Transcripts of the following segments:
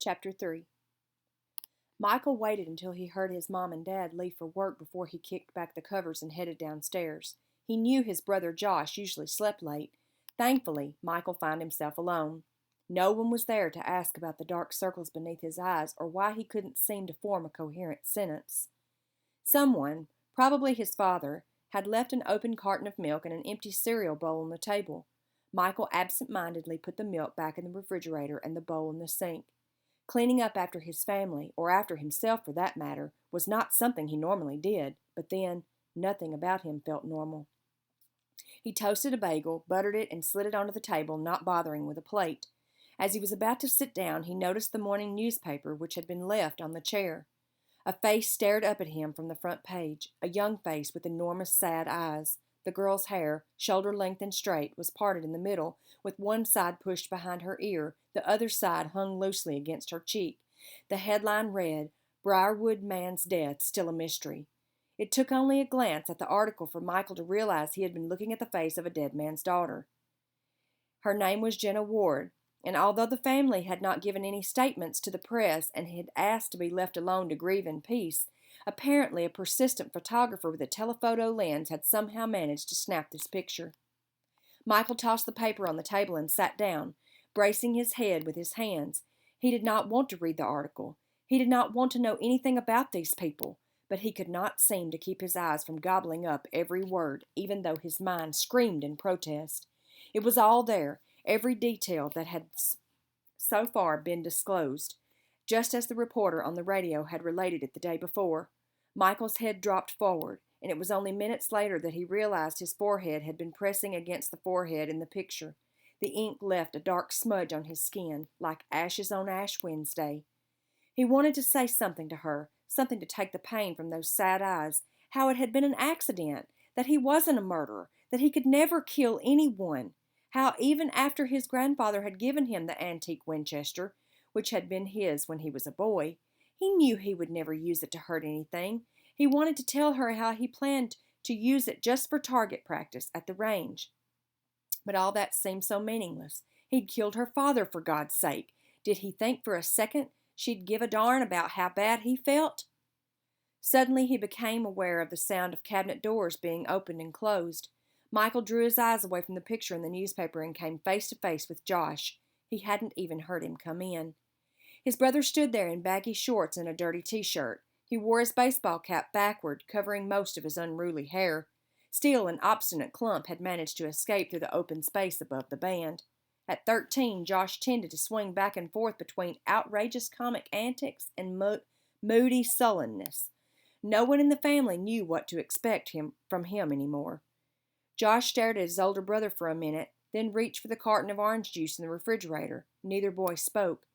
Chapter 3. Michael waited until he heard his mom and dad leave for work before he kicked back the covers and headed downstairs. He knew his brother Josh usually slept late. Thankfully, Michael found himself alone. No one was there to ask about the dark circles beneath his eyes or why he couldn't seem to form a coherent sentence. Someone, probably his father, had left an open carton of milk and an empty cereal bowl on the table. Michael absent-mindedly put the milk back in the refrigerator and the bowl in the sink. Cleaning up after his family, or after himself for that matter, was not something he normally did, but then, nothing about him felt normal. He toasted a bagel, buttered it, and slid it onto the table, not bothering with a plate. As he was about to sit down, he noticed the morning newspaper which had been left on the chair. A face stared up at him from the front page, a young face with enormous sad eyes. The girl's hair, shoulder-length and straight, was parted in the middle, with one side pushed behind her ear, the other side hung loosely against her cheek. The headline read, "Briarwood Man's Death Still a Mystery." It took only a glance at the article for Michael to realize he had been looking at the face of a dead man's daughter. Her name was Jenna Ward, and although the family had not given any statements to the press and had asked to be left alone to grieve in peace, apparently a persistent photographer with a telephoto lens had somehow managed to snap this picture. Michael tossed the paper on the table and sat down, bracing his head with his hands. He did not want to read the article. He did not want to know anything about these people, but he could not seem to keep his eyes from gobbling up every word, even though his mind screamed in protest. It was all there, every detail that had so far been disclosed, just as the reporter on the radio had related it the day before. Michael's head dropped forward, and it was only minutes later that he realized his forehead had been pressing against the forehead in the picture. The ink left a dark smudge on his skin, like ashes on Ash Wednesday. He wanted to say something to her, something to take the pain from those sad eyes, how it had been an accident, that he wasn't a murderer, that he could never kill anyone, how even after his grandfather had given him the antique Winchester, which had been his when he was a boy, he knew he would never use it to hurt anything. He wanted to tell her how he planned to use it just for target practice at the range. But all that seemed so meaningless. He'd killed her father, for God's sake. Did he think for a second she'd give a darn about how bad he felt? Suddenly he became aware of the sound of cabinet doors being opened and closed. Michael drew his eyes away from the picture in the newspaper and came face to face with Josh. He hadn't even heard him come in. His brother stood there in baggy shorts and a dirty t-shirt. He wore his baseball cap backward, covering most of his unruly hair. Still, an obstinate clump had managed to escape through the open space above the band. At 13, Josh tended to swing back and forth between outrageous comic antics and moody sullenness. No one in the family knew what to expect from him anymore. Josh stared at his older brother for a minute, then reached for the carton of orange juice in the refrigerator. Neither boy spoke.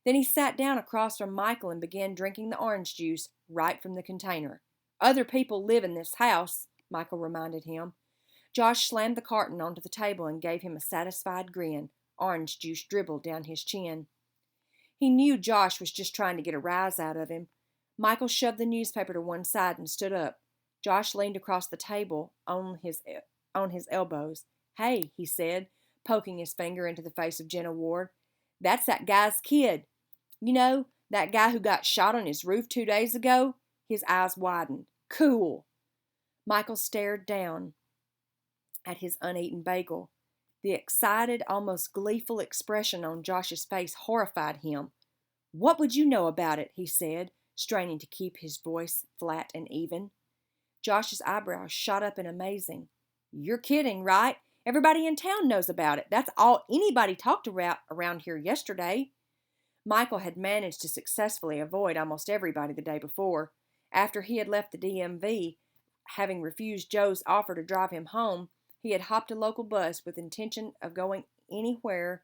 Then he sat down across from Michael and began drinking the orange juice right from the container. "Other people live in this house," Michael reminded him. Josh slammed the carton onto the table and gave him a satisfied grin. Orange juice dribbled down his chin. He knew Josh was just trying to get a rise out of him. Michael shoved the newspaper to one side and stood up. Josh leaned across the table on his elbows. "Hey," he said, poking his finger into the face of Jenna Ward. "That's that guy's kid. You know, that guy who got shot on his roof 2 days ago?" His eyes widened. "Cool." Michael stared down at his uneaten bagel. The excited, almost gleeful expression on Josh's face horrified him. "What would you know about it?" he said, straining to keep his voice flat and even. Josh's eyebrows shot up in amazing. "You're kidding, right? Everybody in town knows about it. That's all anybody talked about around here yesterday." Michael had managed to successfully avoid almost everybody the day before. After he had left the DMV, having refused Joe's offer to drive him home, he had hopped a local bus with no intention of going anywhere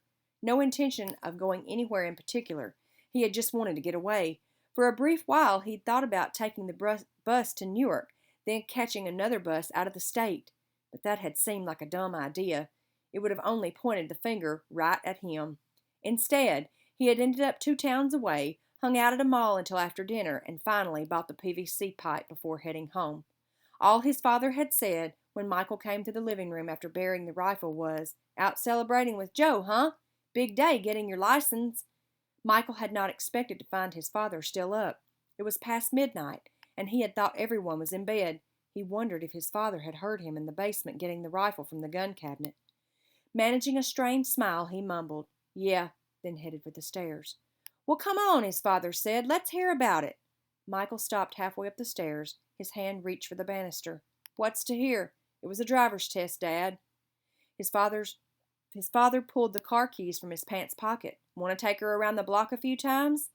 in particular. He had just wanted to get away. For a brief while, he'd thought about taking the bus to Newark, then catching another bus out of the state. But that had seemed like a dumb idea. It would have only pointed the finger right at him. Instead, he had ended up 2 towns away, hung out at a mall until after dinner, and finally bought the PVC pipe before heading home. All his father had said when Michael came to the living room after burying the rifle was, "Out celebrating with Joe, huh? Big day getting your license." Michael had not expected to find his father still up. It was past midnight, and he had thought everyone was in bed. He wondered if his father had heard him in the basement getting the rifle from the gun cabinet. Managing a strained smile, he mumbled, "Yeah," then headed for the stairs. "Well, come on," his father said. "Let's hear about it." Michael stopped halfway up the stairs. His hand reached for the banister. "What's to hear? It was a driver's test, Dad." His father pulled the car keys from his pants pocket. "Want to take her around the block a few times?"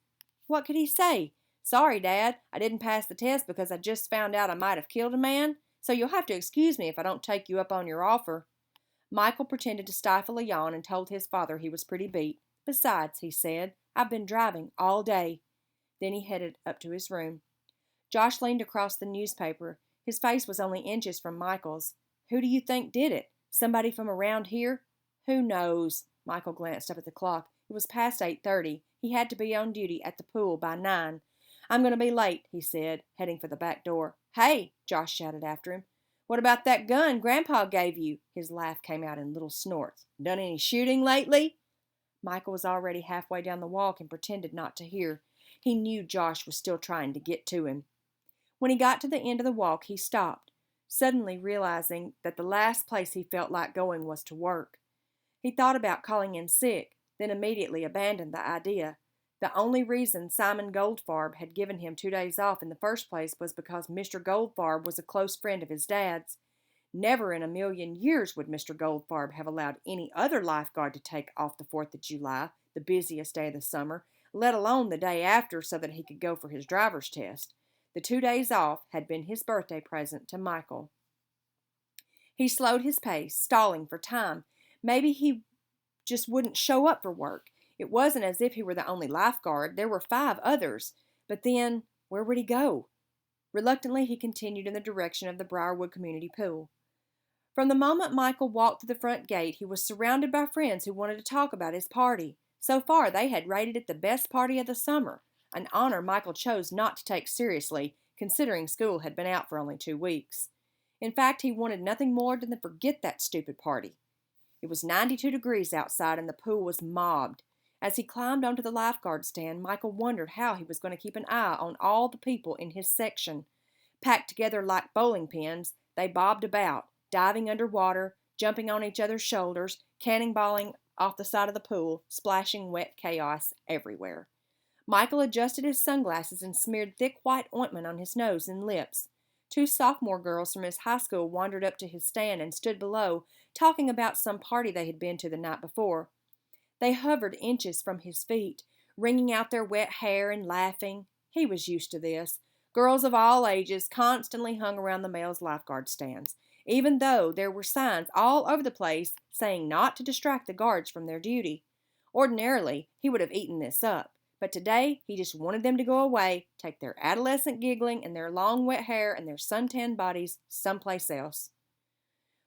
What could he say? "Sorry, Dad, I didn't pass the test because I just found out I might have killed a man, so you'll have to excuse me if I don't take you up on your offer." Michael pretended to stifle a yawn and told his father he was pretty beat. "Besides," he said, "I've been driving all day." Then he headed up to his room. Josh leaned across the newspaper. His face was only inches from Michael's. "Who do you think did it? Somebody from around here?" "Who knows?" Michael glanced up at the clock. It was past 8:30. He had to be on duty at the pool by 9. "I'm going to be late," he said, heading for the back door. "Hey!" Josh shouted after him. "What about that gun Grandpa gave you?" His laugh came out in little snorts. "Done any shooting lately?" Michael was already halfway down the walk and pretended not to hear. He knew Josh was still trying to get to him. When he got to the end of the walk, he stopped, suddenly realizing that the last place he felt like going was to work. He thought about calling in sick, then immediately abandoned the idea. The only reason Simon Goldfarb had given him 2 days off in the first place was because Mr. Goldfarb was a close friend of his dad's. Never in a million years would Mr. Goldfarb have allowed any other lifeguard to take off the 4th of July, the busiest day of the summer, let alone the day after so that he could go for his driver's test. The 2 days off had been his birthday present to Michael. He slowed his pace, stalling for time. Maybe he just wouldn't show up for work. It wasn't as if he were the only lifeguard. There were 5 others. But then, where would he go? Reluctantly, he continued in the direction of the Briarwood Community Pool. From the moment Michael walked through the front gate, he was surrounded by friends who wanted to talk about his party. So far, they had rated it the best party of the summer, an honor Michael chose not to take seriously, considering school had been out for only 2 weeks. In fact, he wanted nothing more than to forget that stupid party. It was 92 degrees outside and the pool was mobbed. As he climbed onto the lifeguard stand, Michael wondered how he was going to keep an eye on all the people in his section. Packed together like bowling pins, they bobbed about, diving underwater, jumping on each other's shoulders, cannonballing off the side of the pool, splashing wet chaos everywhere. Michael adjusted his sunglasses and smeared thick white ointment on his nose and lips. 2 sophomore girls from his high school wandered up to his stand and stood below, talking about some party they had been to the night before. They hovered inches from his feet, wringing out their wet hair and laughing. He was used to this. Girls of all ages constantly hung around the male's lifeguard stands, even though there were signs all over the place saying not to distract the guards from their duty. Ordinarily, he would have eaten this up, but today he just wanted them to go away, take their adolescent giggling and their long wet hair and their suntanned bodies someplace else.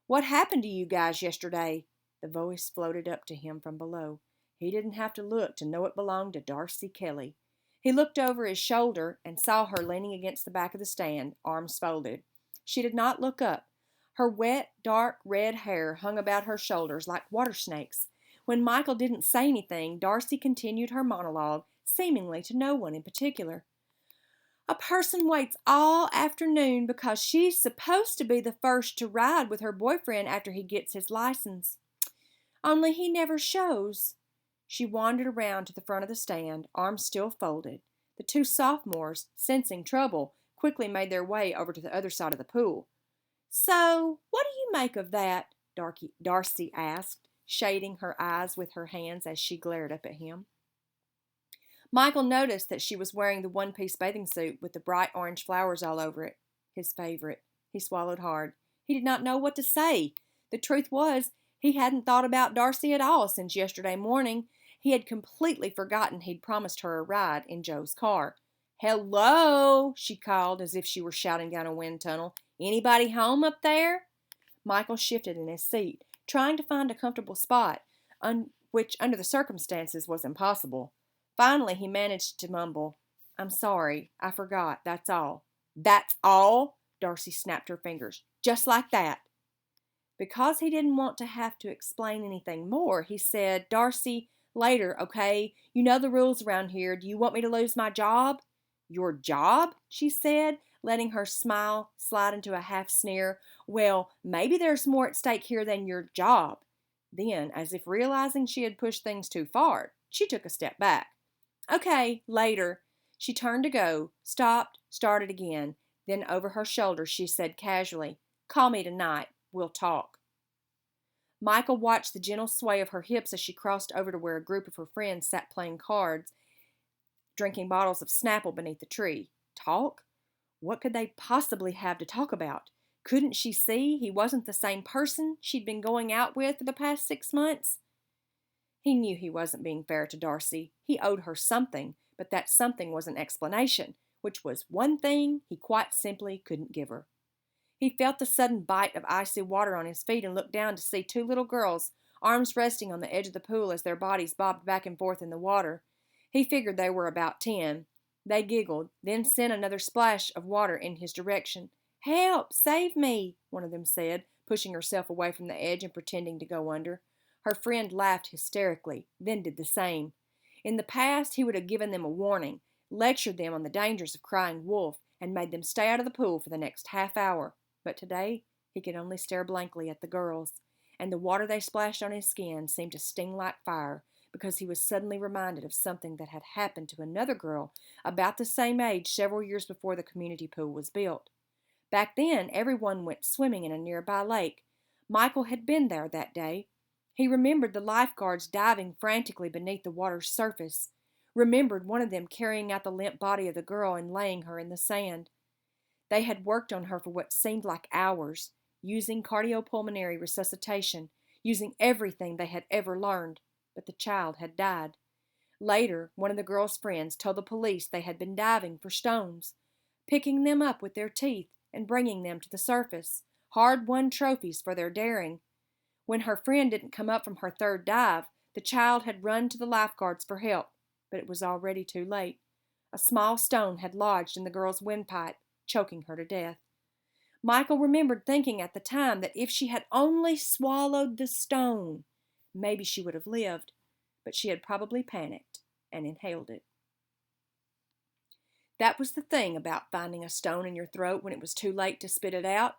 "What happened to you guys yesterday?" The voice floated up to him from below. He didn't have to look to know it belonged to Darcy Kelly. He looked over his shoulder and saw her leaning against the back of the stand, arms folded. She did not look up. Her wet, dark red hair hung about her shoulders like water snakes. When Michael didn't say anything, Darcy continued her monologue, seemingly to no one in particular. "A person waits all afternoon because she's supposed to be the first to ride with her boyfriend after he gets his license. Only he never shows." She wandered around to the front of the stand, arms still folded. The 2 sophomores, sensing trouble, quickly made their way over to the other side of the pool. "So, what do you make of that?" Darcy asked, shading her eyes with her hands as she glared up at him. Michael noticed that she was wearing the one-piece bathing suit with the bright orange flowers all over it. His favorite. He swallowed hard. He did not know what to say. The truth was, he hadn't thought about Darcy at all since yesterday morning. He had completely forgotten he'd promised her a ride in Joe's car. "Hello," she called as if she were shouting down a wind tunnel. "Anybody home up there?" Michael shifted in his seat, trying to find a comfortable spot, which under the circumstances was impossible. Finally, he managed to mumble, "I'm sorry, I forgot, that's all." "That's all?" Darcy snapped her fingers. "Just like that." Because he didn't want to have to explain anything more, he said, "Darcy, Later, okay? You know the rules around here. Do you want me to lose my job?" "Your job?" she said, letting her smile slide into a half sneer. "Well, maybe there's more at stake here than your job." Then, as if realizing she had pushed things too far, she took a step back. "Okay, later." She turned to go, stopped, started again. Then over her shoulder she said casually, "Call me tonight. We'll talk." Michael watched the gentle sway of her hips as she crossed over to where a group of her friends sat playing cards, drinking bottles of Snapple beneath the tree. Talk? What could they possibly have to talk about? Couldn't she see he wasn't the same person she'd been going out with for the past 6 months? He knew he wasn't being fair to Darcy. He owed her something, but that something was an explanation, which was one thing he quite simply couldn't give her. He felt the sudden bite of icy water on his feet and looked down to see two little girls, arms resting on the edge of the pool as their bodies bobbed back and forth in the water. He figured they were about 10. They giggled, then sent another splash of water in his direction. "Help! Save me!" one of them said, pushing herself away from the edge and pretending to go under. Her friend laughed hysterically, then did the same. In the past, he would have given them a warning, lectured them on the dangers of crying wolf, and made them stay out of the pool for the next half hour. But today he could only stare blankly at the girls, and the water they splashed on his skin seemed to sting like fire because he was suddenly reminded of something that had happened to another girl about the same age several years before the community pool was built. Back then, everyone went swimming in a nearby lake. Michael had been there that day. He remembered the lifeguards diving frantically beneath the water's surface, remembered one of them carrying out the limp body of the girl and laying her in the sand. They had worked on her for what seemed like hours, using cardiopulmonary resuscitation, using everything they had ever learned, but the child had died. Later, one of the girl's friends told the police they had been diving for stones, picking them up with their teeth and bringing them to the surface, hard-won trophies for their daring. When her friend didn't come up from her third dive, the child had run to the lifeguards for help, but it was already too late. A small stone had lodged in the girl's windpipe, choking her to death. Michael remembered thinking at the time that if she had only swallowed the stone, maybe she would have lived, but she had probably panicked and inhaled it. That was the thing about finding a stone in your throat when it was too late to spit it out.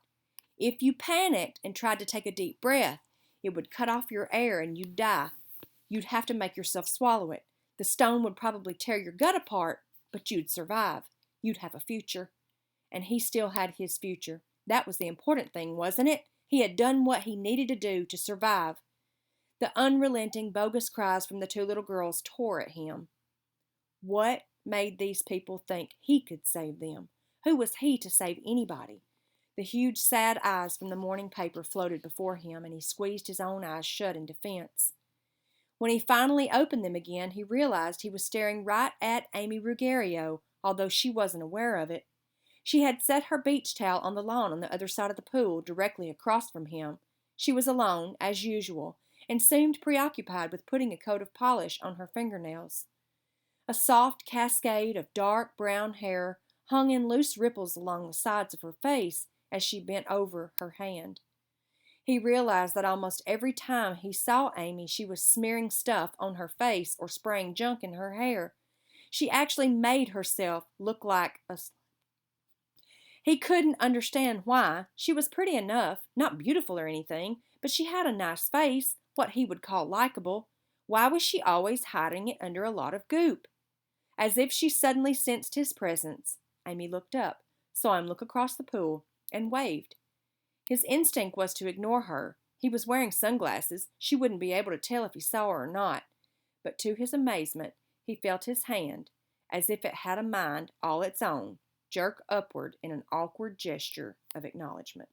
If you panicked and tried to take a deep breath, it would cut off your air and you'd die. You'd have to make yourself swallow it. The stone would probably tear your gut apart, but you'd survive. You'd have a future. And he still had his future. That was the important thing, wasn't it? He had done what he needed to do to survive. The unrelenting, bogus cries from the two little girls tore at him. What made these people think he could save them? Who was he to save anybody? The huge, sad eyes from the morning paper floated before him, and he squeezed his own eyes shut in defense. When he finally opened them again, he realized he was staring right at Amy Ruggiero, although she wasn't aware of it. She had set her beach towel on the lawn on the other side of the pool, directly across from him. She was alone, as usual, and seemed preoccupied with putting a coat of polish on her fingernails. A soft cascade of dark brown hair hung in loose ripples along the sides of her face as she bent over her hand. He realized that almost every time he saw Amy, she was smearing stuff on her face or spraying junk in her hair. She actually made herself look like a... He couldn't understand why. She was pretty enough, not beautiful or anything, but she had a nice face, what he would call likable. Why was she always hiding it under a lot of goop? As if she suddenly sensed his presence, Amy looked up, saw him look across the pool, and waved. His instinct was to ignore her. He was wearing sunglasses. She wouldn't be able to tell if he saw her or not. But to his amazement, he felt his hand, as if it had a mind all its own, jerk upward in an awkward gesture of acknowledgement.